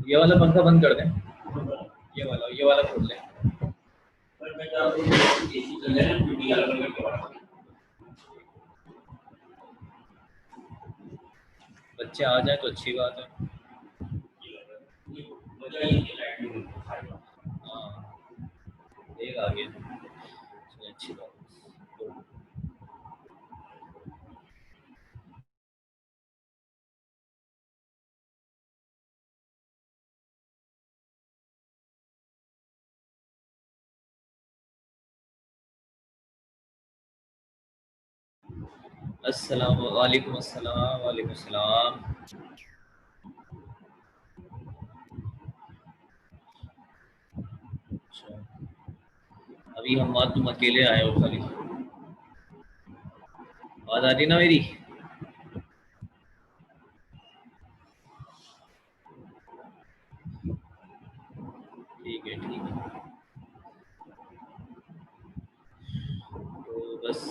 ये वाला पंखा बंद कर दें, ये वाला खोल लें। बच्चे आ जाए तो अच्छी बात है। हाँ एक आ गया, अच्छी बात। अस्सलाम वालेकुम। अस्सलाम वालेकुम। अस्सलाम। अच्छा, अभी हम तुम अकेले आए हो खाली। आवाज आ रही ना मेरी? ठीक है ठीक है। तो बस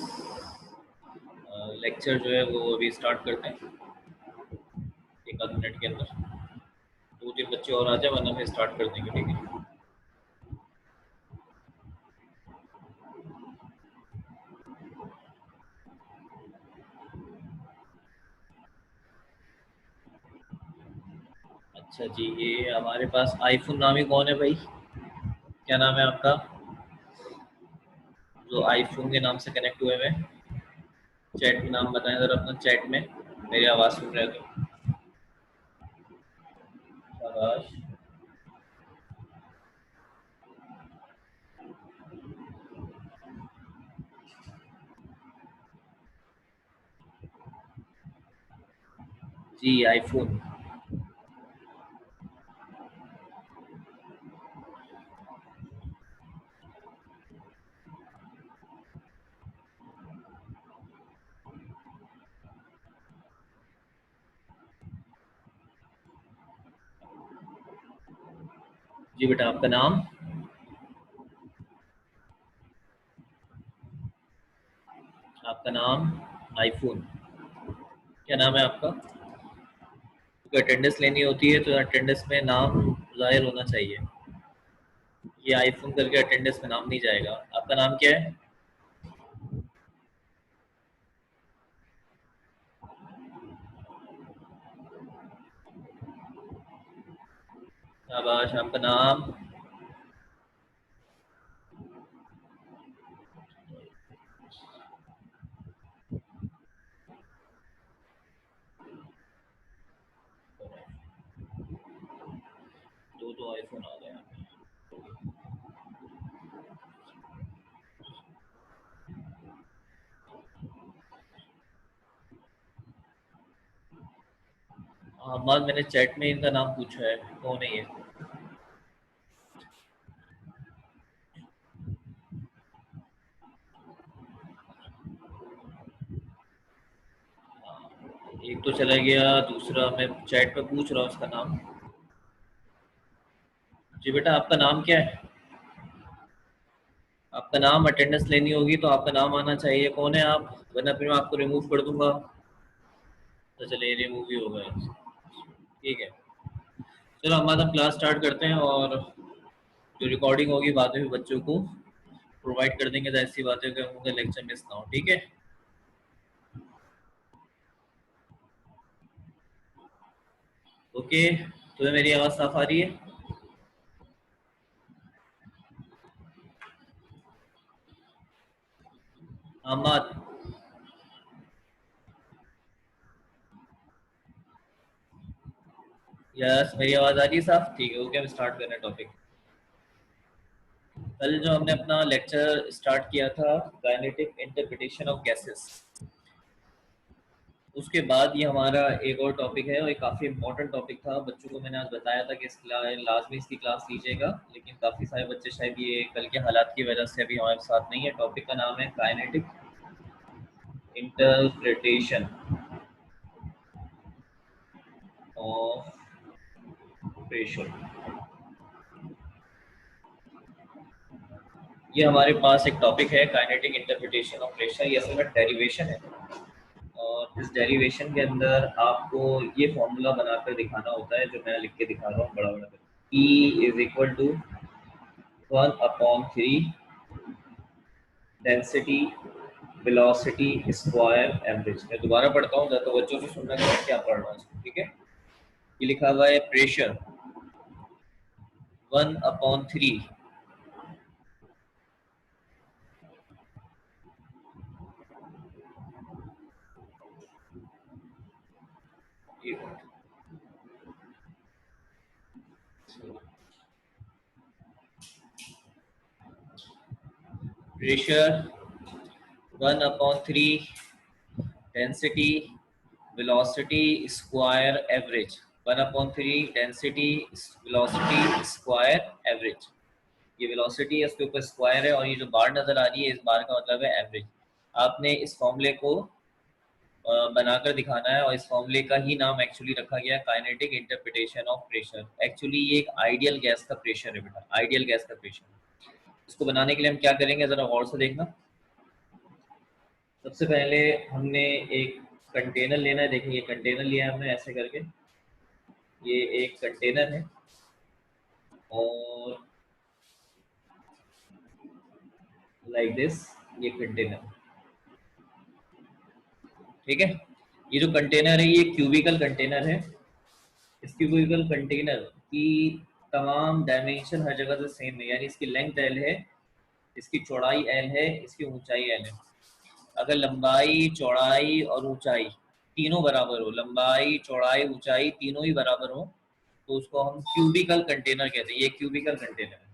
लेक्चर जो है वो अभी स्टार्ट करते हैं एक आध मिनट के अंदर। दो तीन बच्चे और आ जाए वरना फिर स्टार्ट कर देंगे, ठीक है? अच्छा जी, ये हमारे पास आईफोन नामी कौन है भाई? क्या नाम है आपका जो आईफोन के नाम से कनेक्ट हुए हुए? चैट में नाम बताएं जरा अपना, चैट में मेरी आवाज़ सुन रहे हो तो। शाबाश। जी आईफोन। जी बेटा, आपका नाम? आपका नाम? आईफोन। क्या नाम है आपका? क्योंकि अटेंडेंस लेनी होती है तो अटेंडेंस में नाम जाहिर होना चाहिए। ये आईफोन करके अटेंडेंस में नाम नहीं जाएगा। आपका नाम क्या है? शाबाश। आपका नाम? दो दो आईफोन आ गए। हाँ, बाद मैंने चैट में इनका नाम पूछा है, कौन है ये? एक तो चला गया, दूसरा मैं चैट में पूछ रहा हूँ उसका नाम। जी बेटा, आपका नाम क्या है? आपका नाम, अटेंडेंस लेनी होगी तो आपका नाम आना चाहिए। कौन है आप? वरना फिर मैं आपको रिमूव कर दूंगा। तो चलिए रिमूव ही हो गया, ठीक है। चलो हम क्लास स्टार्ट करते हैं और जो रिकॉर्डिंग होगी बाद में भी बच्चों को प्रोवाइड कर देंगे। तो ऐसी बातें कि उनका लेक्चर मिस ना हो, ठीक है? ओके, तुम्हें मेरी आवाज़ साफ आ रही है? अहमद। यस, मेरी आवाज़ आ रही है साफ? ठीक है, ओके। हम स्टार्ट कर रहे हैं टॉपिक। कल जो हमने अपना लेक्चर स्टार्ट किया था, काइनेटिक इंटरप्रिटेशन ऑफ गैसेस, उसके बाद ये हमारा एक और टॉपिक है और ये काफ़ी इंपॉर्टेंट टॉपिक था। बच्चों को मैंने आज बताया था कि लाजमी इसकी क्लास लीजिएगा, लेकिन काफ़ी सारे बच्चे शायद ये कल के हालात की वजह से अभी हमारे साथ नहीं है। टॉपिक का नाम है काइनेटिक इंटरप्रिटेशन ऑफ प्रेशर। ये हमारे पास एक टॉपिक है, काइनेटिक इंटरप्रिटेशन ऑफ प्रेशर। ये असल में डेरिवेशन है और इस डेरिवेशन के अंदर आपको ये फॉर्मूला बनाकर दिखाना होता है जो मैं लिख के दिखा रहा हूँ बड़ा बड़ा। E is equal to 1/3 density velocity square average. मैं दोबारा पढ़ता हूँ, तो बच्चों से सुनना कि क्या पढ़ रहा हूँ, ठीक है। ये लिखा हुआ है pressure 1/3 pressure 1/3 density velocity square average. 1/3 density velocity square average. ये वेलोसिटी है, उसके ऊपर स्क्वायर है, और ये जो बार नजर आ रही है इस बार का मतलब है एवरेज। आपने इस फॉर्मूले को बनाकर दिखाना है, और इस फॉर्मूले का ही नाम एक्चुअली रखा गया है kinetic interpretation of pressure. Actually ये एक आइडियल गैस का प्रेशर है बेटा, आइडियल गैस का प्रेशर। इसको बनाने के लिए हम क्या करेंगे जरा गौर से देखना। सबसे पहले हमने एक कंटेनर लेना है। देखिए ये कंटेनर लिया है हमने ऐसे करके, ये एक कंटेनर है, और लाइक दिस ये कंटेनर, ठीक है। ये जो कंटेनर है ये क्यूबिकल कंटेनर है। इस क्यूबिकल कंटेनर की तमाम डायमेंशन हर जगह से सेम है, यानी इसकी लेंथ एल है, इसकी चौड़ाई एल है, इसकी ऊंचाई एल है। अगर लंबाई चौड़ाई और ऊंचाई तीनों बराबर हो, लंबाई चौड़ाई ऊंचाई तीनों ही बराबर हो, तो उसको हम क्यूबिकल कंटेनर कहते हैं। ये क्यूबिकल कंटेनर है।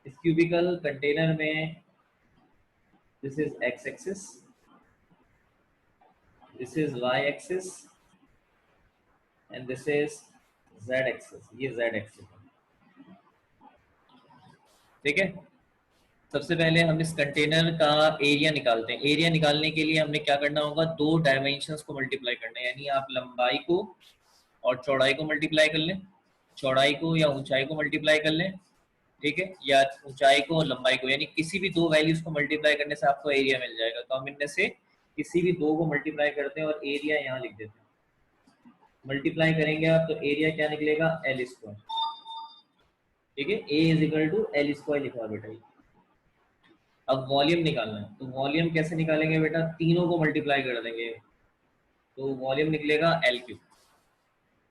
इस क्यूबिकल कंटेनर में this is X axis, this is Y axis, and this is Z axis. ये जेड एक्सिस है, ठीक है। सबसे पहले हम इस कंटेनर का एरिया निकालते हैं। एरिया निकालने के लिए हमने क्या करना होगा, दो डायमेंशंस को मल्टीप्लाई करना है, यानी आप लंबाई को और चौड़ाई को मल्टीप्लाई कर लें, चौड़ाई को या ऊंचाई को मल्टीप्लाई कर लें, ठीक है, या ऊंचाई को और लंबाई को, यानी किसी भी दो वैल्यूज को मल्टीप्लाई करने से आपको एरिया मिल जाएगा। तो हम इनमें से किसी भी दो को मल्टीप्लाई करते हैं और एरिया यहाँ लिख देते हैं। मल्टीप्लाई करेंगे आप तो एरिया क्या निकलेगा, एल स्क्वायर, ठीक है। A is equal to L square लिखा है बेटा। अब वॉल्यूम निकालना है, तो वॉल्यूम कैसे निकालेंगे बेटा, तीनों को मल्टीप्लाई कर देंगे, तो वॉल्यूम निकलेगा एल क्यूब,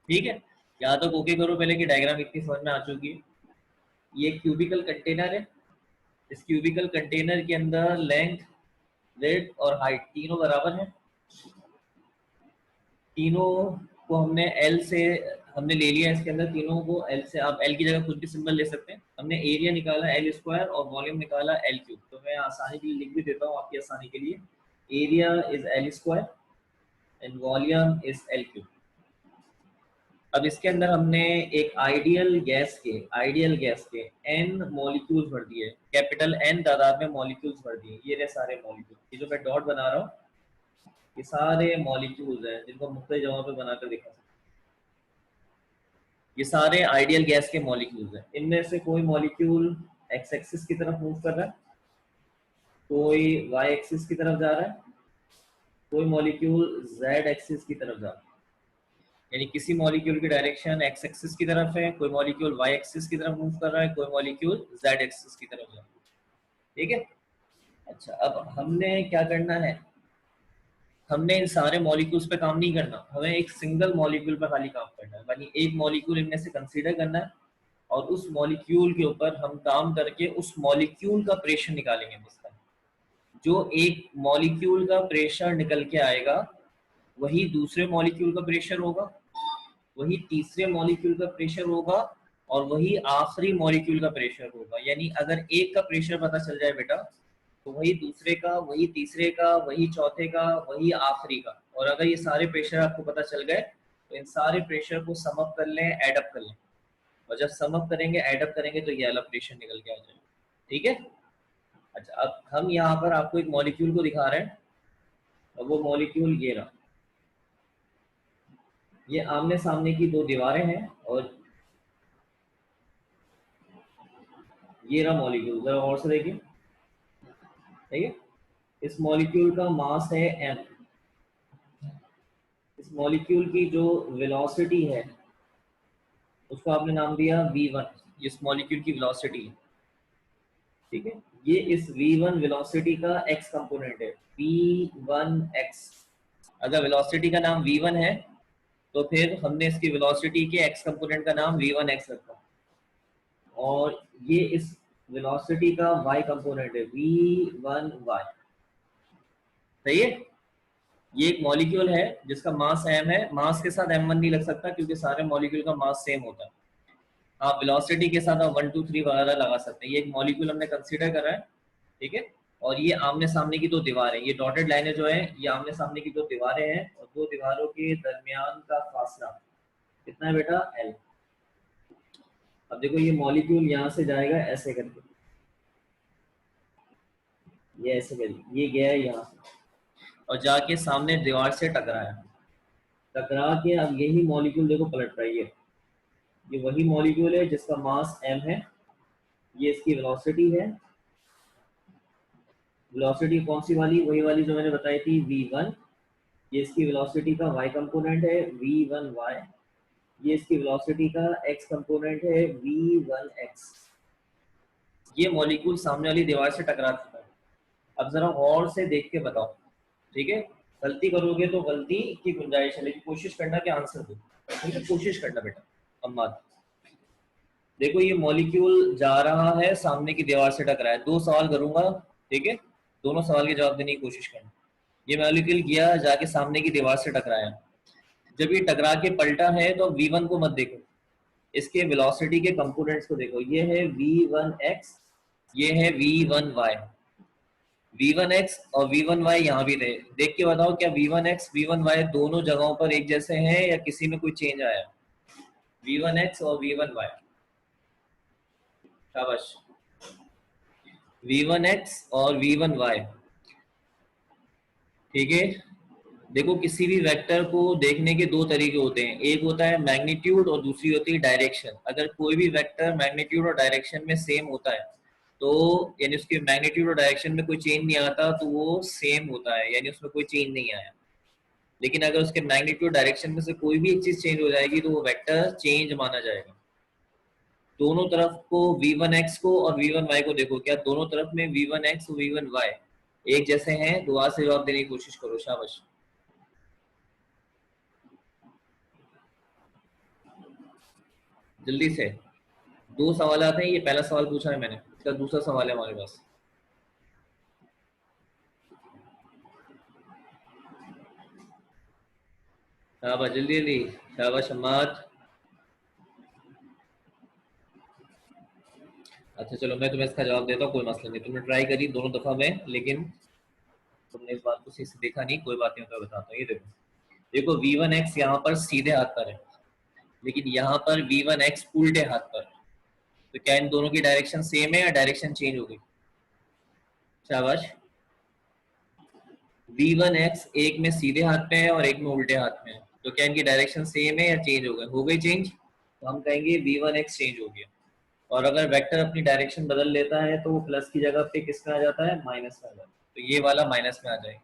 ठीक है। यहाँ तक ओके करो पहले कि डायग्राम इतनी समझ में आ चुकी है। ये क्यूबिकल कंटेनर है। इस क्यूबिकल कंटेनर के अंदर लेंथ, विड्थ और हाइट तीनों बराबर है। तीनों को हमने एल से हमने ले लिया, इसके अंदर तीनों को एल से, आप एल की जगह कुछ भी सिंबल ले सकते हैं। हमने एरिया निकाला एल स्क्वायर और वॉल्यूम निकाला एल क्यूब। तो मैं आसानी के लिए लिख भी देता हूँ आपकी आसानी के लिए, area is L square and volume is L cube. अब इसके अंदर हमने एक आइडियल गैस के एन मॉलिक्यूल्स भर दिए, कैपिटल एन तादाद में मॉलिक्यूल्स भर दिए। ये रहे सारे मॉलिक्यूल, ये जो मैं डॉट बना रहा हूँ ये सारे मॉलिक्यूल्स हैं जिनको मुख्तलिफ जगहों पे बनाकर दिखा सकते हैं। ये सारे आइडियल गैस के मॉलिक्यूल्स हैं। इनमें से कोई मॉलिक्यूल एक्स एक्सिस की तरफ मूव कर रहा है, कोई वाई एक्सिस की तरफ जा रहा है, कोई मॉलिक्यूल जेड एक्सिस की तरफ जा रहा है। यानी किसी मॉलिक्यूल की डायरेक्शन एक्स एक्सिस की तरफ है, कोई मॉलिक्यूल वाई एक्सिस की तरफ मूव कर रहा है, कोई मॉलिक्यूल जेड एक्सिस की तरफ जा रहा है, ठीक है। अच्छा, अब हमने क्या करना है, हमने इन सारे मॉलिक्यूल्स पे काम नहीं करना, हमें एक सिंगल मॉलिक्यूल पर खाली काम करना है। यानी एक मॉलिक्यूल इनमें से कंसीडर करना है, और उस मॉलिक्यूल के ऊपर हम काम करके उस मॉलिक्यूल का प्रेशर निकालेंगे। इसका जो एक मॉलिक्यूल का प्रेशर निकल के आएगा वही दूसरे मॉलिक्यूल का प्रेशर होगा, वही तीसरे मॉलिक्यूल का प्रेशर होगा, और वही आखिरी मॉलिक्यूल का प्रेशर होगा। यानी अगर एक का प्रेशर पता चल जाए बेटा, तो वही दूसरे का, वही तीसरे का, वही चौथे का, वही आखिरी का। और अगर ये सारे प्रेशर आपको पता चल गए तो इन सारे प्रेशर को सम अप कर लें, एड अप कर लें, और जब सम अप करेंगे, एड अप करेंगे, तो ये वाला प्रेशर निकल के आ जाएगा, ठीक है। अच्छा, अब हम यहाँ पर आपको एक मॉलिक्यूल को दिखा रहे हैं, और वो मॉलिक्यूल ये रहा। ये आमने सामने की दो दीवारें हैं, और ये रहा मॉलिक्यूल, जरा और से देखिए, ठीक है। इस मॉलिक्यूल का मास है m, मॉलिक्यूल की जो वेलोसिटी है उसको आपने नाम दिया v1, इस मॉलिक्यूल की वेलोसिटी है, ठीक है। ये इस v1 वेलोसिटी का x कंपोनेंट है, v1x। अगर वेलोसिटी का नाम v1 है तो फिर हमने इसकी वेलोसिटी के x कंपोनेंट का नाम v1x रखा, और ये इस वेलोसिटी का y कंपोनेंट है v1y, सही है। ये एक मॉलिक्यूल है जिसका मास m है, मास के साथ m1 नहीं लग सकता क्योंकि सारे मॉलिक्यूल का मास सेम होता है। आप वेलोसिटी के साथ आप 1 2 3 वगैरह लगा सकते हैं। ये एक मॉलिक्यूल हमने कंसीडर करा है, ठीक है। और ये आमने सामने की दो दीवारें, ये डॉटेड लाइनें जो है ये आमने सामने की दो दीवारें हैं, और दो दीवारों के दरमियान का फासला कितना है बेटा, L। अब देखो ये मॉलिक्यूल यहाँ से जाएगा ऐसे करके, ये ऐसे करके ये गया है यहाँ से और जाके सामने दीवार से टकराया, टकरा के अब यही मॉलिक्यूल देखो पलट रहा है। ये वही मॉलिक्यूल है जिसका मास m है, ये इसकी वेलोसिटी है। वेलोसिटी कौन सी वाली, वही वाली जो मैंने बताई थी v1। ये इसकी वेलोसिटी का y कंपोनेंट है v1y, ये इसकी वेलोसिटी का x कंपोनेंट है v1x। ये मॉलिक्यूल सामने वाली दीवार से टकरा चुका है। अब जरा गौर से देख के बताओ, ठीक है। गलती करोगे तो गलती की गुंजाइश है, लेकिन कोशिश करना कि आंसर दो, ठीक है। कोशिश करना बेटा। अम्माद देखो ये मॉलिक्यूल जा रहा है, सामने की दीवार से टकरा है। दो सवाल करूंगा, ठीक है, दोनों सवाल के जवाब देने की कोशिश करना। ये मॉलिक्यूल गया जाके सामने की दीवार से टकराया, जब ये टकरा के पलटा है तो v1 को मत देखो, इसके वेलोसिटी के कंपोनेंट्स को देखो। ये है v1x, ये है v1y। v1x और v1y यहाँ भी थे, देख के बताओ क्या v1x v1y दोनों जगहों पर एक जैसे हैं या किसी में कोई चेंज आया। v1x और v1y, शाबाश। v1x और v1y, ठीक है। देखो किसी भी वेक्टर को देखने के दो तरीके होते हैं, एक होता है मैग्नीट्यूड और दूसरी होती है डायरेक्शन। अगर कोई भी वेक्टर मैग्नीट्यूड और डायरेक्शन में सेम होता है तो यानी उसके मैग्नीट्यूड और डायरेक्शन में कोई चेंज नहीं आता तो वो सेम होता है, यानी उसमें कोई चेंज नहीं आया। लेकिन अगर उसके मैग्नीट्यूड डायरेक्शन में से कोई भी एक चीज चेंज हो जाएगी तो वो वेक्टर चेंज माना जाएगा। दोनों तरफ को v1x को और v1y को देखो, क्या दोनों तरफ में v1x और v1y एक जैसे हैं। दुआ से जवाब देने की कोशिश करो, शाबाश। जल्दी से, दो सवाल आते हैं, ये पहला सवाल पूछा है मैंने, इसका दूसरा सवाल है हमारे पास। शाबाश, जल्दी जल्दी, शाबाश अम्माद। अच्छा चलो मैं तुम्हें इसका जवाब देता हूँ, कोई मसला नहीं। तुमने ट्राई करी दोनों दफा में, लेकिन तुमने इस बात को सही से देखा नहीं, कोई बात नहीं, मैं बताता हूँ। ये देखो, देखो v1x यहाँ पर सीधे हाथ पर है, लेकिन यहाँ पर v1x उल्टे हाथ पर। तो क्या इन दोनों की डायरेक्शन सेम है या डायरेक्शन चेंज हो गई। शाबाश। v1x एक में सीधे हाथ पे है और एक में उल्टे हाथ में है, तो क्या इनकी डायरेक्शन सेम है या चेंज हो गए, हो गई चेंज। तो हम कहेंगे v1x चेंज हो गया। और अगर वेक्टर अपनी डायरेक्शन बदल लेता है तो वो प्लस की जगह पे किस में आ जाता है, माइनस में आ जाता है। तो ये वाला माइनस में आ जाएगा।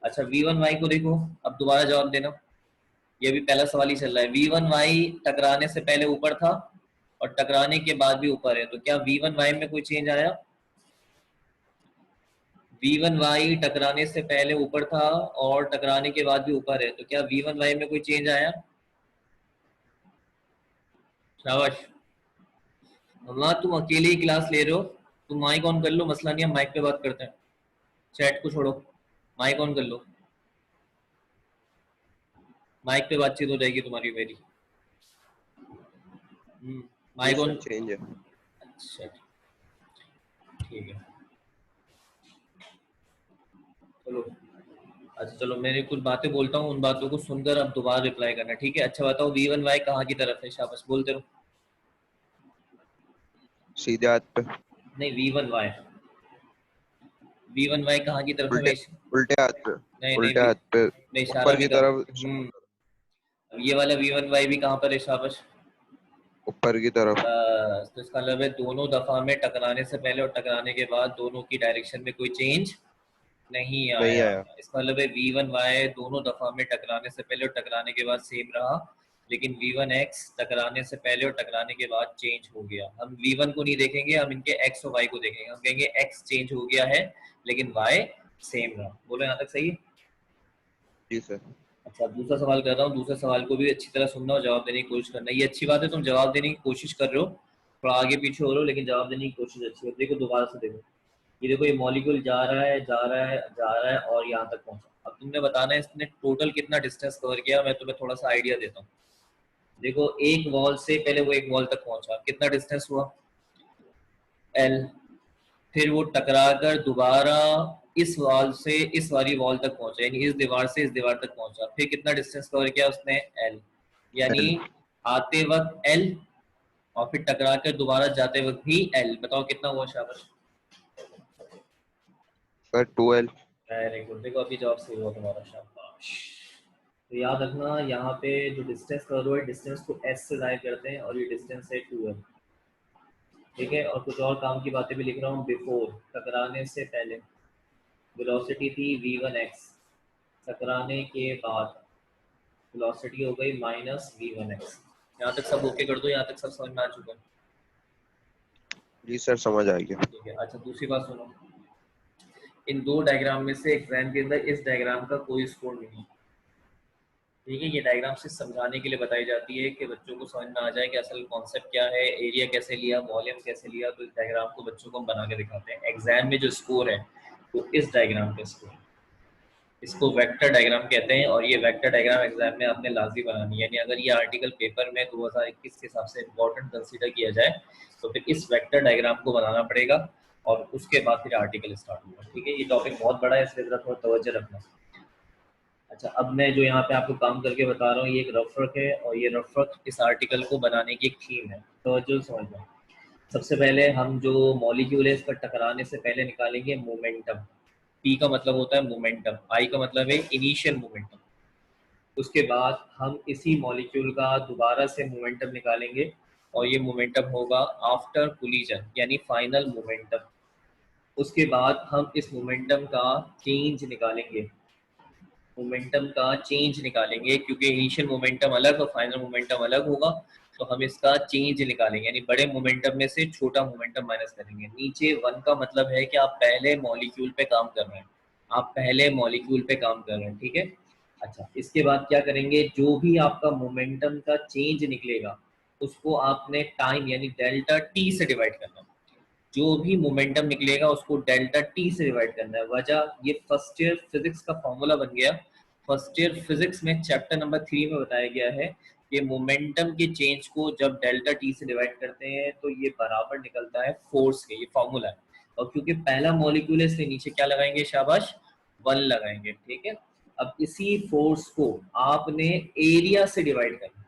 अच्छा v1y को देखो, अब दोबारा जवाब देना। ये भी पहला सवाल ही चल रहा है। v1y टकराने से पहले ऊपर था और टकराने के बाद भी ऊपर है, तो क्या v1y में कोई चेंज आया। v1y टकराने से पहले ऊपर था और टकराने के बाद भी ऊपर है, तो क्या v1y में कोई चेंज आया। शाबाश। अम्मा तुम अकेले ही क्लास ले रहे हो, तुम माइक ऑन कर लो, मसला नहीं, हम माइक पे बात करते हैं। चैट को छोड़ो, माइक ऑन कर लो, माइक पे बातचीत हो जाएगी तुम्हारी मेरी। माइक ऑन चेंज है। अच्छा ठीक है, चलो। अच्छा चलो मैं कुछ बातें बोलता हूँ, उन बातों को सुनकर अब दोबारा रिप्लाई करना, ठीक है। अच्छा बताओ v1y कहाँ की तरफ है, शाबाश बोलते रहो। सीधे हाथ पे। नहीं v1y, v1y कहाँ की तरफ उल्टे, है। उल्टे हाथ पे। नहीं उल्टे नहीं, हाथ पे मैं इशारा ऊपर भी की कर। तरफ। अब ये वाला v1y भी कहाँ पर है, शाबाश। ऊपर की तरफ। तो इसका मतलब है दोनों दफा में टकराने से पहले और टकराने के बाद दोनों की डायरेक्शन में कोई चेंज नहीं नहीं आया। आया। इसका मतलब है v1y दोनों दफा में टकराने से पहले और टकराने के बाद सेम रहा, लेकिन v1x टकराने से पहले और टकराने के बाद चेंज हो गया। हम v1 को नहीं देखेंगे, हम इनके x और y को देखेंगे। हम कहेंगे x चेंज हो गया है लेकिन y सेम रहा। बोलो यहाँ तक सही है? जी सर। अच्छा, दूसरा सवाल कर रहा हूँ। दूसरे सवाल को भी अच्छी तरह सुनना और जवाब देने की कोशिश करना। ये अच्छी बात है, तुम जवाब देने की कोशिश कर रहे हो, थोड़ा आगे पीछे हो रहे हो, लेकिन जवाब देने की कोशिश अच्छी है। देखो दोबारा से देखो, ये देखो, ये मॉलिक्यूल जा रहा है जा रहा है जा रहा है और यहाँ तक पहुंचा। अब तुमने बताना है इसने टोटल कितना डिस्टेंस कवर किया। मैं तुम्हें थोड़ा सा आइडिया देता हूँ। देखो, एक वॉल से पहले वो एक वॉल तक पहुंचा, कितना डिस्टेंस हुआ? एल। फिर वो टकरा कर दोबारा इस वॉल से इस वाली वॉल तक पहुंचा, यानी इस दीवार से इस दीवार तक पहुंचा। फिर कितना डिस्टेंस कवर किया उसने? एल। यानी एल। आते वक्त एल और फिर टकरा कर दोबारा जाते वक्त भी एल। बताओ कितना हुआ शाबाश? Sir 2L। Very good. देखो अभी जवाब सही हुआ तुम्हारा, शाबाश। तो याद रखना, यहाँ पे जो डिस्टेंस कवर हुआ है, डिस्टेंस को एस से जाहिर करते हैं और ये डिस्टेंस है 2L। ठीक है, और कुछ और काम की बातें भी लिख रहा हूँ। बिफोर, टकराने से पहले वेलोसिटी थी v1x, टकराने के बाद वेलोसिटी हो गई -v1x। यहाँ तक सब ओके कर दो, यहाँ तक सब समझ में आ चुका है? जी सर समझ आ गया। ठीक है। अच्छा, दूसरी बात सुनो। इन दो डायग्राम में से एग्जाम के अंदर इस डायग्राम का कोई स्कोर नहीं है। ठीक है, ये डायग्राम सिर्फ समझाने के लिए बताई जाती है कि बच्चों को समझ में आ जाए कि असल कॉन्सेप्ट क्या है, एरिया कैसे लिया, वॉल्यूम कैसे लिया। तो इस डायग्राम को बच्चों को हम बना के दिखाते हैं। एग्जाम में जो स्कोर है वो इस डायग्राम पे स्कोर, इसको वेक्टर डायग्राम कहते हैं। और ये वेक्टर डायग्राम एग्जाम में आपने लाजमी बनानी है। यानी अगर ये आर्टिकल पेपर में 2021 के हिसाब से इम्पोर्टेंट कंसीडर किया जाए तो फिर इस वेक्टर डायग्राम को बनाना पड़ेगा और उसके बाद फिर आर्टिकल स्टार्ट होगा। ठीक है, ये टॉपिक बहुत बड़ा है, इसलिए जरा थोड़ा तवज्जो रखना। अच्छा, अब मैं जो यहाँ पे आपको काम करके बता रहा हूँ, ये एक रफ वर्क है और ये रफ वर्क इस आर्टिकल को बनाने की एक थीम है। तवज्जो समझना। सबसे पहले हम जो मॉलिक्यूल है इसका टकराने से पहले निकालेंगे मोमेंटम। पी का मतलब होता है मोमेंटम, आई का मतलब है इनिशियल मोमेंटम। उसके बाद हम इसी मॉलिक्यूल का दोबारा से मोमेंटम निकालेंगे और ये मोमेंटम होगा आफ्टर कोलिजन, यानी फाइनल मोमेंटम। उसके बाद हम इस मोमेंटम का चेंज निकालेंगे, मोमेंटम का चेंज निकालेंगे, क्योंकि इनिशियल मोमेंटम अलग और फाइनल मोमेंटम अलग होगा। तो हम इसका चेंज निकालेंगे, यानी बड़े मोमेंटम में से छोटा मोमेंटम माइनस करेंगे। नीचे वन का मतलब है कि आप पहले मॉलिक्यूल पे काम कर रहे हैं, आप पहले मॉलिक्यूल पे काम कर रहे हैं। ठीक है। अच्छा, इसके बाद क्या करेंगे, जो भी आपका मोमेंटम का चेंज निकलेगा उसको आपने टाइम यानी डेल्टा टी से डिवाइड करना है। जो भी मोमेंटम निकलेगा उसको डेल्टा टी से डिवाइड करना है। वजह, ये फर्स्ट ईयर फिजिक्स का फॉर्मूला बन गया। फर्स्ट ईयर फिजिक्स में चैप्टर नंबर 3 में बताया गया है कि मोमेंटम के चेंज को जब डेल्टा टी से डिवाइड करते हैं तो ये बराबर निकलता है फोर्स के। ये फॉर्मूला है। और क्योंकि पहला मॉलिक्यूल है इसलिए नीचे क्या लगाएंगे शाबाश? 1 लगाएंगे। ठीक है। अब इसी फोर्स को आपने एरिया से डिवाइड करना है,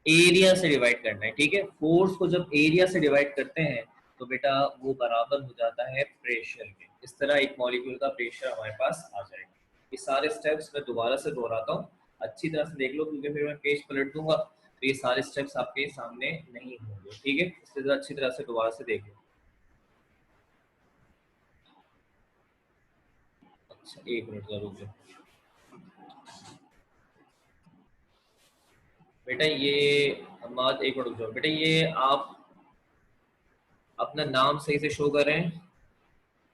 एरिया से डिवाइड करना है। ठीक है, फोर्स को जब एरिया से डिवाइड करते हैं तो बेटा वो बराबर हो जाता है प्रेशर के। इस तरह एक मॉलिक्यूल का प्रेशर हमारे पास आ जाएगा। ये सारे स्टेप्स मैं दोबारा से दोहराता हूँ, अच्छी तरह से देख लो, क्योंकि फिर मैं पेज पलट दूंगा तो ये सारे स्टेप्स आपके सामने नहीं होंगे। ठीक है, इसलिए अच्छी तरह से दोबारा से देख लो। अच्छा, एक मिनट जरूर जाओ बेटा। ये हमाद, एक मिनट रुक जाओ बेटा। ये आप अपना नाम सही से शो करें,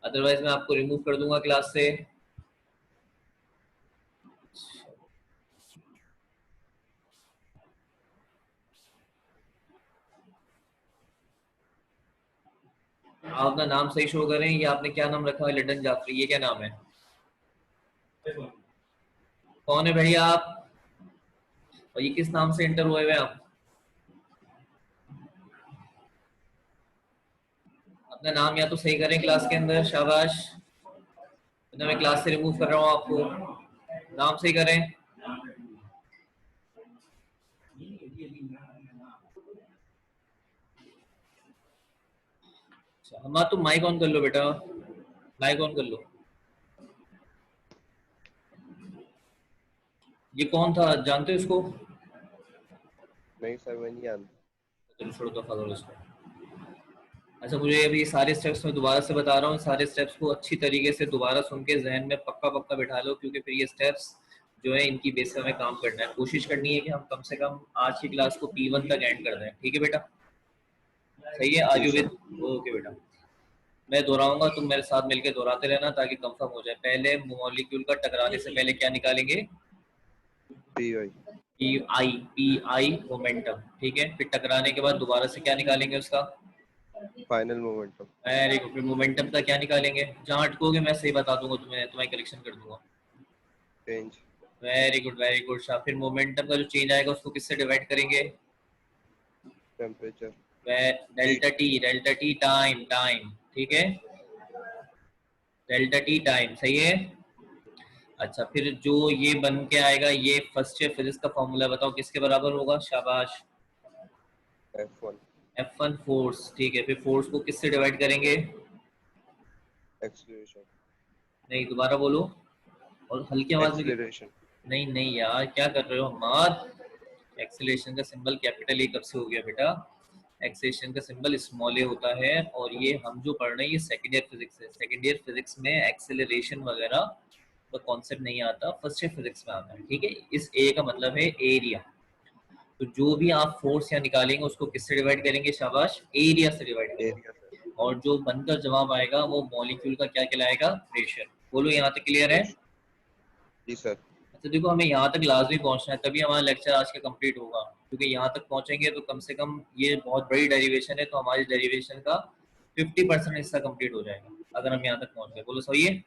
अदरवाइज मैं आपको रिमूव कर दूंगा क्लास से। आप अपना नाम सही शो करें। ये आपने क्या नाम रखा है? लिडन जाफरी, ये क्या नाम है? कौन है भैया आप? और ये किस नाम से इंटर हुए हुए आप? अपना नाम या तो सही करें क्लास के अंदर, शाबाश। तो मैं क्लास से रिमूव कर रहा हूँ आपको। नाम सही करें। अच्छा, हम तुम माइक ऑन कर लो बेटा, माइक ऑन कर लो। ये कौन था, जानते हो इसको? नहीं सर मैं नहीं जानता। चलो छोड़ो, तो फॉलो इसको। अच्छा, मुझे अभी सारे स्टेप्स मैं दोबारा से बता रहा हूँ, सारे स्टेप्स को अच्छी तरीके से दोबारा सुन के जहन में पक्का पक्का बिठा लो, क्योंकि फिर ये स्टेप्स जो है इनकी बेस पे हमें काम करना है। कोशिश करनी है कि हम कम से कम आज की क्लास को P1 तक एंड कर दें। ठीक है बेटा, सही है? जी आज सर। विद ओके बेटा। मैं दोहराऊंगा, तुम मेरे साथ मिलकर दोहराते रहना ताकि कंफर्म हो जाए। पहले मॉलिक्यूल का टकराने से पहले क्या निकालेंगे? P I. P I momentum. ठीक है, फिर टकराने के बाद दोबारा से क्या निकालेंगे उसका? Final momentum. Very good. फिर मोमेंटम का क्या निकालेंगे? जहाँ अटकोगे मैं सही बता दूंगा तुम्हें, तुम्हारी कलेक्शन कर दूंगा। Change. Very good very good Shah. फिर मोमेंटम का जो चेंज आएगा उसको किससे डिवाइड करेंगे? Temperature. Delta heat. T, delta T time, time. ठीक है, डेल्टा टी टाइम, सही है। अच्छा, फिर जो ये बन के आएगा, ये फर्स्ट ईयर फिजिक्स का फॉर्मूला बताओ किसके बराबर होगा? शाबाश। F1। F1 force. ठीक है, फिर फोर्स को किससे डिवाइड करेंगे? एक्सीलरेशन। नहीं, दोबारा बोलो और हल्की आवाज में। एक्सीलरेशन। नहीं नहीं यार, क्या कर रहे हो मत। एक्सेलेरेशन का सिंबल कैपिटल ए कब से हो गया बेटा? एक्सेलेरेशन का सिंबल स्मॉल ए होता है। और ये हम जो पढ़ रहे हैं ये सेकेंड ईयर फिजिक्स है। सेकेंड ईयर फिजिक्स में एक्सेलरेशन वगैरह का कॉन्सेप्ट नहीं आता, फर्स्ट ईयर फिजिक्स में आता है। ठीक है, इस ए का मतलब है एरिया। तो जो भी आप फोर्स यहाँ निकालेंगे उसको किससे डिवाइड करेंगे? शाबाश, एरिया से डिवाइड एरिया सर। करेंगे। और जो बनकर जवाब आएगा वो मॉलिक्यूल का क्या कहलाएगा? प्रेशर। बोलो, यहाँ तक क्लियर है? प्रेशर। जी सर। अच्छा देखो, हमें यहाँ तक लाजमी पहुँचना है, तभी हमारा लेक्चर आज का कंप्लीट होगा। क्योंकि यहाँ तक पहुँचेंगे तो कम से कम, ये बहुत बड़ी डेरिवेशन है, तो हमारी डेरिवेशन का 50% हिस्सा कंप्लीट हो जाएगा अगर हम यहाँ तक पहुँच गए। बोलो सही है?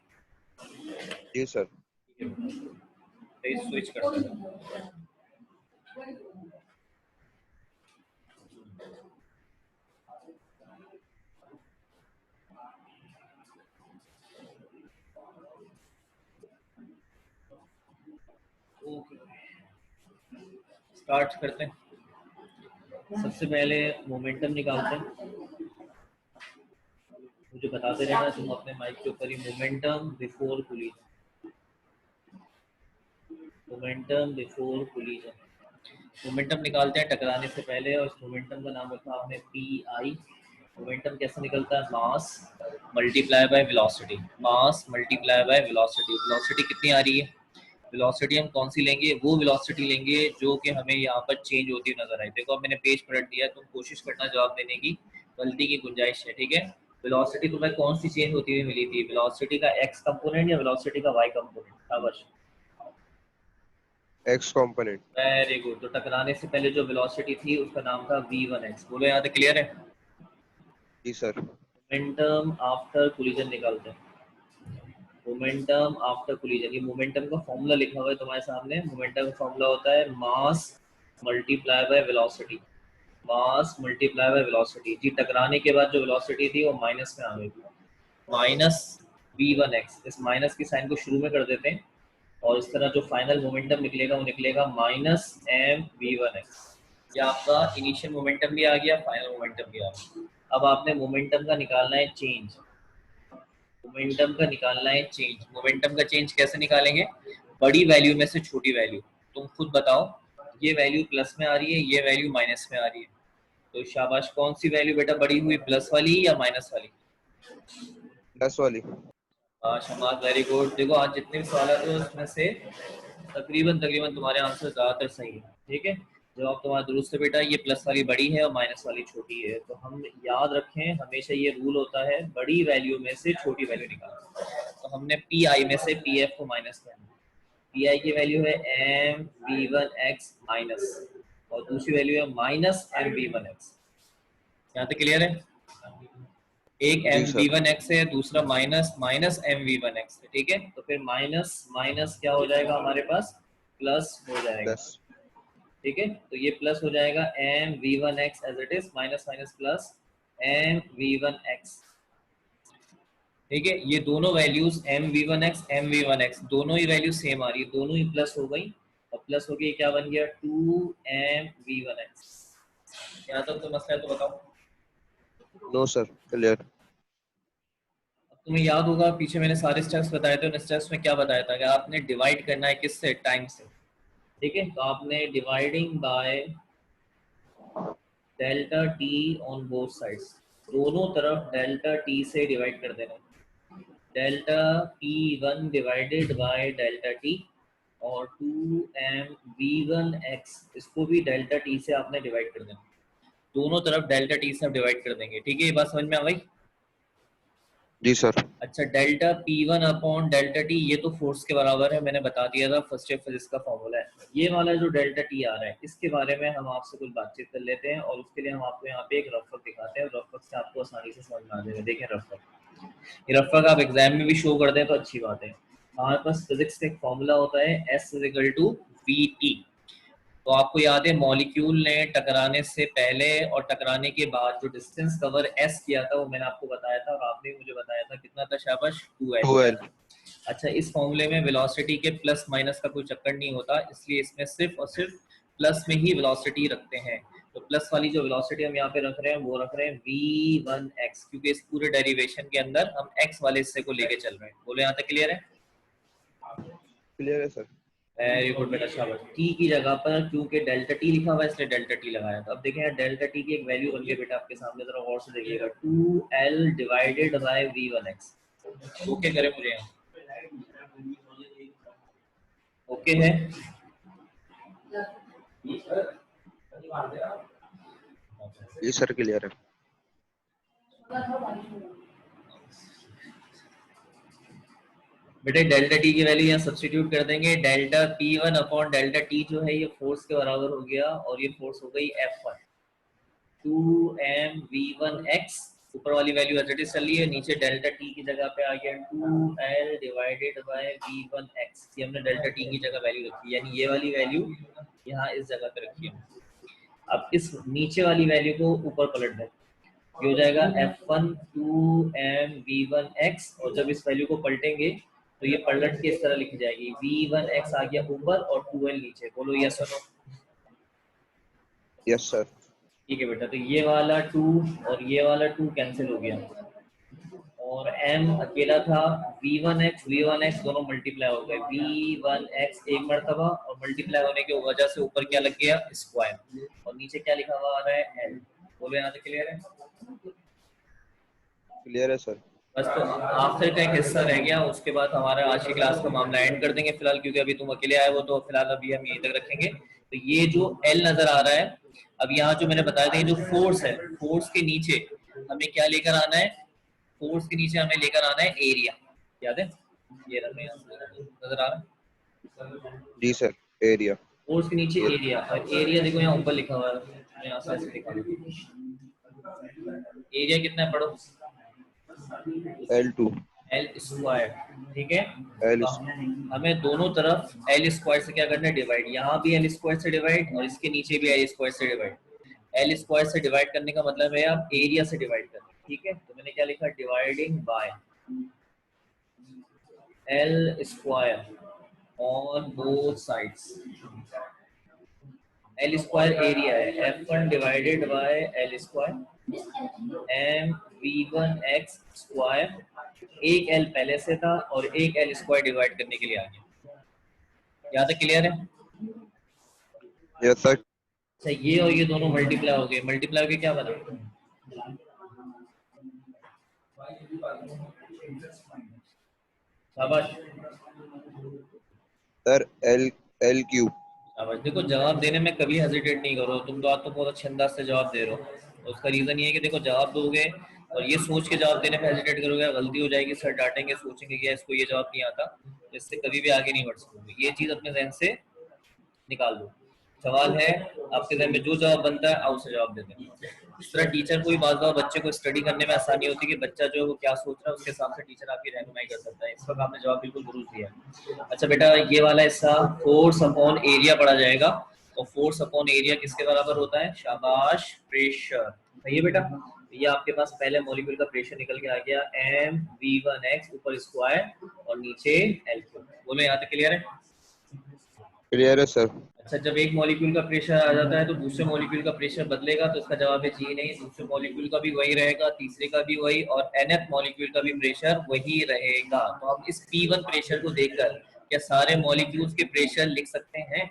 जी सर। स्विच करते हैं। स्टार्ट करते हैं। सबसे पहले मोमेंटम निकालते हैं। मुझे बताते रहना तुम अपने माइक के ऊपर ही। Momentum before collision, momentum before collision. Momentum निकालते हैं टकराने से पहले, और इस मोमेंटम का नाम रखा हमने पी आई। मोमेंटम कैसे निकलता है? Mass multiply by velocity. Mass multiply by velocity. Velocity कितनी आ रही है? वेलोसिटी हम कौन सी लेंगे? वो वेलोसिटी लेंगे जो कि हमें यहाँ पर चेंज होती हुई नजर आई। देखो अब मैंने पेज पलट दिया, तुम कोशिश करना जवाब देने की, गलती की गुंजाइश है। ठीक है, वेलोसिटी तुम्हें कौन सी चेंज होती हुई मिली थी? वेलोसिटी का एक्स कंपोनेंट या वेलोसिटी का वाई कंपोनेंट? शाबाश, एक्स कंपोनेंट। Very good. तो टकराने से पहले जो वेलोसिटी थी उसका नाम था v1x। बोलो, यहाँ तक क्लियर है? जी सर। मोमेंटम आफ्टर कोलिजन निकालते हैं। मोमेंटम आफ्टर कोलिजन, ये मोमेंटम का फॉर्मूला लिखा हुआ है तुम्हारे सामने। मोमेंटम का फॉर्मूला होता है mass multiply by velocity. Mass multiply by velocity. जी, टकराने के बाद जो वेलोसिटी थी वो माइनस में आ गई थी, माइनस v1x। इस माइनस की साइन को शुरू में कर देते हैं, और इस तरह जो फाइनल मोमेंटम निकलेगा वो निकलेगा minus M V one X. ये आपका इनिशियल मोमेंटम भी आ गया, फाइनल मोमेंटम भी आ गया। अब आपने मोमेंटम का निकालना है चेंज। मोमेंटम का निकालना है चेंज। मोमेंटम का चेंज कैसे निकालेंगे? बड़ी वैल्यू में से छोटी वैल्यू। तुम खुद बताओ, ये वैल्यू प्लस में आ रही है, ये वैल्यू माइनस में आ रही है, तो शाबाश, कौन सी वैल्यू बेटा बड़ी हुई? प्लस वाली या माइनस वाली? प्लस वाली। शमाद, वेरी गुड। देखो आज जितने भी सवाल आते हैं उसमें से तकरीबन तकरीबन तुम्हारे आंसर ज़्यादातर सही है। ठीक है, जवाब तुम्हारा दुरुस्त है बेटा। ये प्लस वाली बड़ी है और माइनस वाली छोटी है। तो हम याद रखें, हमेशा ये रूल होता है, बड़ी वैल्यू में से छोटी वैल्यू निकालना। तो हमने पी आई में से पी एफ को माइनस करना। पी आई की वैल्यू है M V one X minus, और दूसरी वैल्यू है minus M V one X. यहाँ तक क्लियर है? एक एम जी वी सर। वन एक्स है, दूसरा minus minus M V one X है। ठीक है, तो फिर माइनस माइनस क्या हो जाएगा हमारे पास? प्लस हो जाएगा। प्लस। ठीक है, तो ये प्लस हो जाएगा M V one X as it is, minus minus plus M V one X. ठीक है, ये दोनों values M V one X, M V one X, दोनों ही वैल्यू सेम आ रही है, दोनों ही प्लस हो गई। और प्लस हो गई, क्या बन गया? Two M V one X. यहाँ तक तो मसला है, तो बताओ। No sir, clear. तुम्हें याद होगा पीछे मैंने सारे स्टेप्स बताए थे, उन स्टेप्स में क्या बताया था कि आपने डिवाइड करना है किससे? टाइम से। ठीक है, तो आपने dividing by delta T on both sides. दोनों तरफ डेल्टा टी से डिवाइड कर देना, delta P1 divided by delta T, और 2m v1x इसको भी डेल्टा टी से आपने डिवाइड कर देना, दोनों तरफ डेल्टा टी से आप डिवाइड कर देंगे। ठीक है, ये बात समझ में आ गई? जी सर। अच्छा, delta P1 upon delta T ये तो फोर्स के बराबर है, मैंने बता दिया था, फर्स्ट ईयर फिजिक्स का फॉर्मूला है। ये वाला जो डेल्टा टी आ रहा है इसके बारे में हम आपसे कुछ बातचीत कर लेते हैं, और उसके लिए हम आपको यहाँ पे एक रफ वर्क दिखाते हैं, रफ वर्क से आपको आसानी से समझ में आ जाएगा। देखें रफ वर्क, ये रफ वर्क आप एग्जाम में भी शो कर दें तो अच्छी बात है। हमारे पास फिजिक्स का एक फॉर्मूला होता है S=VT। तो आपको याद है मॉलिक्यूल ने टकराने से पहले और टकराने के बाद जो डिस्टेंस कवर s किया था वो मैंने आपको बताया था, और आपने मुझे बताया था कितना था शाबाश, 2l। 2l। अच्छा, इस फॉर्मूले में वेलोसिटी के प्लस माइनस का कोई चक्कर नहीं होता, इसलिए इसमें सिर्फ और सिर्फ प्लस में ही वेलोसिटी रखते हैं। तो प्लस वाली जो वेलोसिटी हम यहाँ पे रख रहे हैं वो रख रहे हैं v1x, क्योंकि इस पूरे डेरिवेशन के अंदर हम x वाले हिस्से को लेके चल रहे हैं। बोलो यहाँ तक क्लियर है? क्लियर है सर। वेरी गुड बेटा, शाबाश। टी की जगह पर क्योंकि डेल्टा टी लिखा हुआ है इसलिए डेल्टा टी लगाया था। अब देखें यार डेल्टा टी की एक वैल्यू बन गई बेटा आपके सामने, जरा गौर से देखिएगा, 2l divided by v1x। Okay करें मुझे यहाँ, ओके है? जी सर क्लियर है। बेटे डेल्टा टी की वैल्यू यहाँ सब्स्टिट्यूट कर देंगे, delta P1 upon delta T जो है ये फोर्स के बराबर हो गया, और ये फोर्स हो गई F1, 2mv1x, ऊपर वाली वैल्यू एज इट इज चल रही है, नीचे डेल्टा टी की जगह पे आ गया 2l डिवाइडेड बाय v1x। ये हमने डेल्टा टी की जगह वैल्यू रखी, यानी ये वाली वैल्यू यहाँ इस जगह पे रखी है। अब इस नीचे वाली वैल्यू को ऊपर पलट दें, ये हो जाएगा f1 2mv1x, और जब इस वैल्यू को पलटेंगे तो ये पलट के इस तरह लिखी जाएगी, v1x आ गया ऊपर और 2l नीचे। बोलो यस और नो? Yes sir. ठीक है बेटा, तो ये वाला 2 और ये वाला 2 कैंसिल हो गया, और m अकेला था, v1x दोनों मल्टीप्लाई हो गए, v1x एक मर्तबा, और मल्टीप्लाई होने की वजह से ऊपर क्या लग गया, स्क्वायर, और नीचे क्या लिखा हुआ आ रहा है, l। बोलो यहाँ तक क्लियर है? क्लियर है सर। बस, तो आखिर का एक हिस्सा रह गया, उसके बाद हमारा आज की क्लास का मामला एंड कर देंगे फिलहाल, क्योंकि अभी तुम अकेले आए हो, तो फिलहाल अभी हम यहीं तक रखेंगे। तो ये जो L नजर आ रहा है, अब यहाँ जो मैंने बताया था, ये जो फोर्स है, फोर्स के नीचे हमें क्या लेकर आना है, फोर्स के नीचे हमें लेकर आना है एरिया, याद है? ये नजर आ रहा है? जी सर, एरिया। फोर्स के नीचे एरिया, और एरिया देखो यहाँ ऊपर लिखा हुआ है, यहाँ से ऐसे लिखा हुआ है, एरिया कितना है पढ़ो, L2 एल स्क्वायर। ठीक है, L तो हमें दोनों तरफ एल स्क्वायर से क्या करना है, डिवाइड, यहाँ भी एल स्क्वायर से डिवाइड और इसके नीचे भी एल स्क्वायर से डिवाइड। एल स्क्वायर से डिवाइड करने का मतलब है आप एरिया से डिवाइड करना। ठीक है, तो मैंने क्या लिखा, dividing by L square on both sides. L square area है, f1 divided by L square M v1x square, एक एल पहले से था और एक एल स्क्वायर डिवाइड करने के लिए आ गया। यहाँ तक क्लियर है? Yes sir. अच्छा, ये और ये दोनों मल्टीप्लाई हो गए, मल्टीप्लाई होके क्या बना, शाबाश सर L क्यूब। शाबाश। देखो जवाब देने में कभी हेजिटेट नहीं करो, तुम तो आज तो बहुत अच्छे अंदाज से जवाब दे रहे हो। उसका रीजन ये है कि देखो जवाब दोगे और ये सोच के जवाब देने में हेजिटेट करोगे, गलती हो जाएगी, सर डांटेंगे, सोचेंगे कि इसको ये जवाब नहीं आता, तो इससे कभी भी आगे नहीं बढ़ सकोगे। ये चीज अपने जहन से निकाल दो। सवाल है आपके जहन में, जो जवाब बनता है आप उसे जवाब देते हैं। इस तरह टीचर को भी बात बच्चे को स्टडी करने में आसानी होती है कि बच्चा जो है वो क्या सोच रहा है, उसके हिसाब से टीचर आपकी रहनुमाई कर सकता है। इस वक्त आपने जवाब बिल्कुल दुरुस्त दिया। अच्छा बेटा, ये वाला हिस्सा फोर्स अपॉन एरिया पढ़ा जाएगा, और फोर्स अपॉन एरिया किसके बराबर होता है, शाबाश, प्रेशर। सही है बेटा, ये आपके पास पहले मॉलिक्यूल का प्रेशर निकल के आ गया, m v1x ऊपर स्क्वायर और नीचे l क्यूब। बोलो यहाँ तक क्लियर है? क्लियर है सर। अच्छा, जब एक मॉलिक्यूल का प्रेशर आ जाता है तो दूसरे मॉलिक्यूल का प्रेशर बदलेगा, तो इसका जवाब है जी नहीं, दूसरे मॉलिक्यूल का भी वही रहेगा, तीसरे का भी वही, और nth मॉलिक्यूल का भी प्रेशर वही रहेगा। तो हम इस P1 प्रेशर को देखकर क्या सारे मॉलिक्यूल्स के प्रेशर लिख सकते हैं?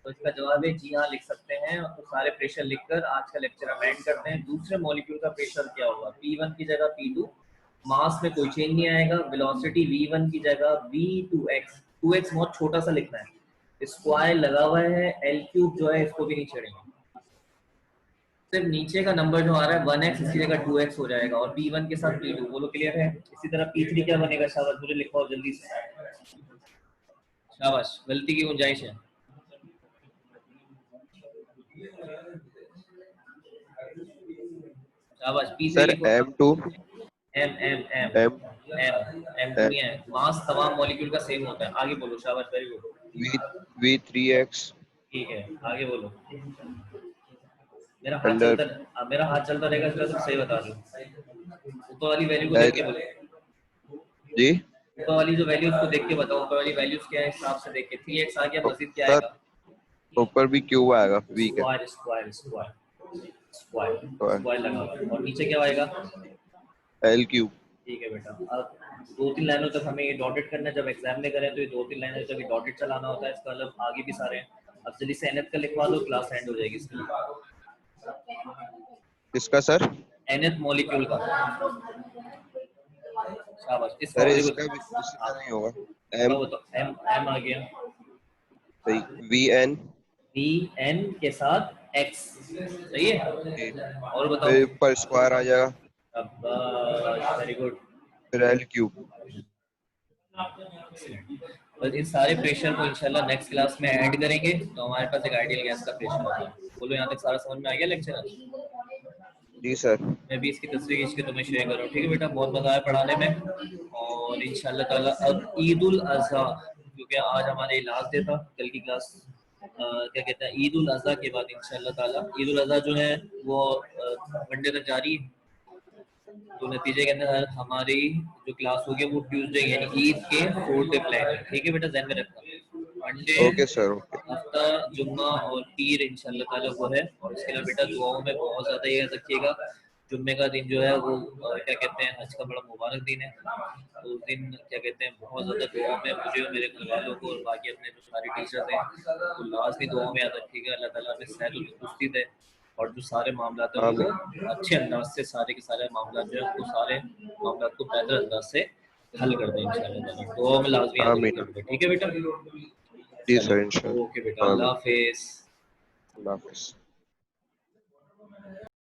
तो इसका जवाब है जी हाँ लिख सकते हैं। तो सारे प्रेशर लिखकर आज का लेक्चर हम एंड करते हैं। दूसरे मॉलिक्यूल का प्रेशर क्या होगा? P1 की जगह P2, मास में कोई चेंज नहीं आएगा, वेलोसिटी V1 की जगह V2x, 2x बहुत छोटा सा लिखना है, स्क्वायर लगा हुआ है, L क्यूब जो है इसको भी नहीं छेड़ेंगे, सिर्फ नीचे का नंबर जो आ रहा है 1x इसकी जगह 2x हो जाएगा और P1 के साथ P2, बोलो क्लियर है। इसी तरह P3 क्या बनेगा? शाबाश, मुझे लिखवाओ जल्दी से, शाबाश, गलती की गुंजाइश है। शाबाश, P3 सर लिखो। M2 M M M M M2 नहीं है, मास तमाम मॉलिक्यूल का सेम होता है। आगे बोलो, शाबाश, वेरी गुड, V V3x ठीक है, आगे बोलो। मेरा हाथ अंडर चलता मेरा हाथ चलता रहेगा इसका, तुम सही बता दो। ऊपर वाली वैल्यू को देख H के बोलो, जी ऊपर वाली जो वैल्यू उसको देख के बताओ, ऊपर वाली वैल्यूज क्या है हिसाब से देख के। 3x आ गया, मजीद क्या सर आएगा? ऊपर भी क्यूब आएगा V का स्क्वायर स्क्वायर स्क्वायर स्क्वायर तो स्क्वायर लगा हुआ है। और नीचे क्या आएगा? L cube. ठीक है बेटा, अब 2-3 लाइनों तक हमें ये डॉटेड करना है। जब एग्जाम में करें तो ये 2-3 लाइनों तक ये डॉटेड चलाना होता है, इसका मतलब आगे भी सारे हैं। अब जल्दी से nth का लिखवा दो, क्लास एंड हो जाएगी इसकी। किसका सर? nth मॉलिक्यूल का, शाबाश, इस सर फॉर्मूले इसका भी को इसी का नहीं होगा। M बताओ, बताओ, m m आ गया, सही VN v n के साथ x, सही है। और बताओ, फिर ऊपर स्क्वायर आ जाएगा, अब वेरी गुड। फिर L क्यूब। बस इन सारे प्रेशर को इंशाल्लाह नेक्स्ट क्लास में ऐड करेंगे तो हमारे पास एक आइडियल गैस का प्रेशर होगा। बोलो, यहाँ तक सारा समझ में आ गया लेक्चर? जी सर। मैं भी इसकी तस्वीर खींच के तुम्हें शेयर कर रहा हूँ, ठीक है बेटा। बहुत मजा आया पढ़ाने में। और इंशाल्लाह ताला अब ईद उल अजहा, क्योंकि आज हमारे लास्ट डे था, कल की क्लास क्या कहते हैं, ईद उल अजहा के बाद इंशाल्लाह ताला ईद उल अजहा जो है वो मंडे तक जारी है। तो नतीजे के अंदर हमारी जो क्लास होगी वो ट्यूसडे यानी ईद के 4th डे प्लान है, ठीक है बेटा, ध्यान में रखना। Monday, okay sir okay. हफ्ता, जुम्मा और पीर इंशाल्लाह ताला वो है। और इसके अलावा बेटा दुआओं में बहुत ज़्यादा याद रखिएगा, जुम्मे का दिन जो है वो क्या कहते हैं, हज का बड़ा मुबारक दिन है। तो उस दिन क्या कहते हैं, बहुत ज़्यादा दुआओं में मुझे और मेरे घर वालों को और बाकी अपने जो सारे टीचर्स हैं तो लाजमी दुआओं में याद रखिएगा। अल्लाह ताला हमें सेहत और तंदुरुस्ती दे और जो सारे मामला है आमीन उनको अच्छे अंदाज से, सारे के सारे मामला जो है वो सारे मामला को बेहतर अंदाज से हल कर दें इंशाल्लाह। दुआ में लाजमी याद आमीन। रखिएगा, ठीक है बेटा। जी चलो, सर इंशाल्लाह। ओके बेटा, अल्लाह आमीन। हाफिज। अल्लाह हाफिज़।